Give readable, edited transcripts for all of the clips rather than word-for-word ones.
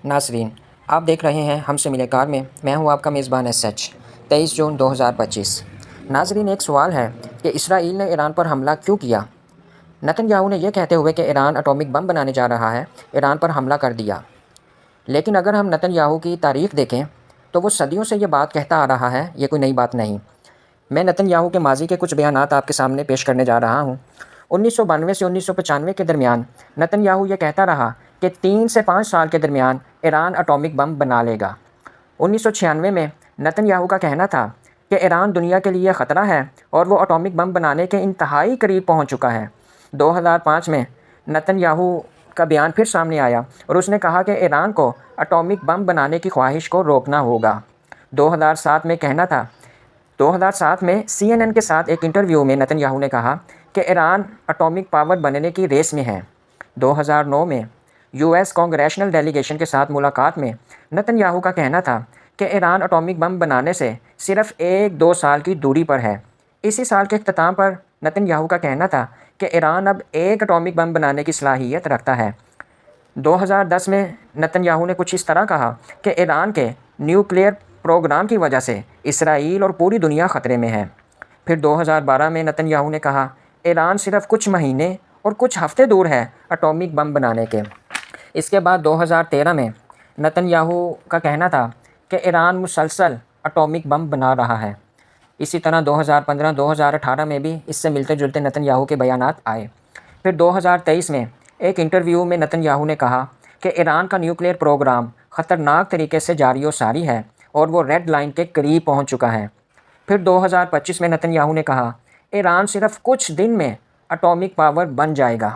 ناظرین، آپ دیکھ رہے ہیں ہم سے ملے کار میں ہوں آپ کا میزبان SH 23 جون 2025۔ ناظرین، ایک سوال ہے کہ اسرائیل نے ایران پر حملہ کیوں کیا؟ نتن یاہو نے یہ کہتے ہوئے کہ ایران اٹامک بم بنانے جا رہا ہے، ایران پر حملہ کر دیا۔ لیکن اگر ہم نتن یاہو کی تاریخ دیکھیں تو وہ صدیوں سے یہ بات کہتا آ رہا ہے، یہ کوئی نئی بات نہیں۔ میں نتن یاہو کے ماضی کے کچھ بیانات آپ کے سامنے پیش کرنے جا رہا ہوں۔ 1992 سے 1995 کے درمیان نتن یاہو یہ کہتا رہا کہ 3 سے 5 سال کے درمیان ایران اٹامک بم بنا لے گا۔ 1996 میں نتن یاہو کا کہنا تھا کہ ایران دنیا کے لیے خطرہ ہے اور وہ اٹامک بم بنانے کے انتہائی قریب پہنچ چکا ہے۔ 2005 میں نتن یاہو کا بیان پھر سامنے آیا اور اس نے کہا کہ ایران کو اٹامک بم بنانے کی خواہش کو روکنا ہوگا۔ 2007 میں CNN کے ساتھ ایک انٹرویو میں نتن یاہو نے کہا کہ ایران اٹامک پاور بننے کی ریس میں ہے۔ 2009 میں US کانگریشنل ڈیلیگیشن کے ساتھ ملاقات میں نتن یاہو کا کہنا تھا کہ ایران اٹامک بم بنانے سے صرف 1-2 سال کی دوری پر ہے۔ اسی سال کے اختتام پر نتن یاہو کا کہنا تھا کہ ایران اب ایک اٹامک بم بنانے کی صلاحیت رکھتا ہے۔ 2010 میں نتن یاہو نے کچھ اس طرح کہا کہ ایران کے نیوکلیئر پروگرام کی وجہ سے اسرائیل اور پوری دنیا خطرے میں ہے۔ پھر 2012 میں نتن یاہو نے کہا ایران صرف کچھ مہینے اور کچھ ہفتے دور ہے اٹامک بم بنانے کے۔ اس کے بعد 2013 میں نتن یاہو کا کہنا تھا کہ ایران مسلسل اٹامک بم بنا رہا ہے۔ اسی طرح 2015-2018 میں بھی اس سے ملتے جلتے نتن یاہو کے بیانات آئے۔ پھر 2023 میں ایک انٹرویو میں نتن یاہو نے کہا کہ ایران کا نیوکلیئر پروگرام خطرناک طریقے سے جاری و ساری ہے اور وہ ریڈ لائن کے قریب پہنچ چکا ہے۔ پھر 2025 میں نتن یاہو نے کہا ایران صرف کچھ دن میں اٹامک پاور بن جائے گا۔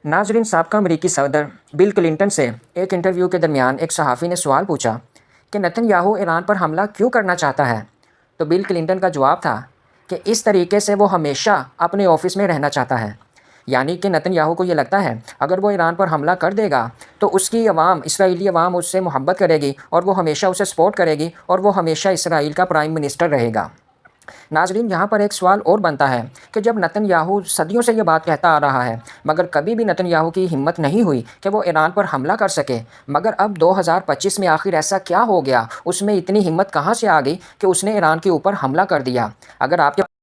ناظرین، سابقہ امریکی صدر بل کلنٹن سے ایک انٹرویو کے درمیان ایک صحافی نے سوال پوچھا کہ نتن یاہو ایران پر حملہ کیوں کرنا چاہتا ہے، تو بل کلنٹن کا جواب تھا کہ اس طریقے سے وہ ہمیشہ اپنے آفس میں رہنا چاہتا ہے۔ یعنی کہ نتن یاہو کو یہ لگتا ہے اگر وہ ایران پر حملہ کر دے گا تو اس کی عوام، اسرائیلی عوام اس سے محبت کرے گی اور وہ ہمیشہ اسے سپورٹ کرے گی اور وہ ہمیشہ اسرائیل کا پرائم منسٹر رہے گا۔ ناظرین، یہاں پر ایک سوال اور بنتا ہے کہ جب نتن یاہو صدیوں سے یہ بات کہتا آ رہا ہے مگر کبھی بھی نتن یاہو کی ہمت نہیں ہوئی کہ وہ ایران پر حملہ کر سکے، مگر اب 2025 میں آخر ایسا کیا ہو گیا، اس میں اتنی ہمت کہاں سے آ گئی کہ اس نے ایران کے اوپر حملہ کر دیا؟ اگر آپ کے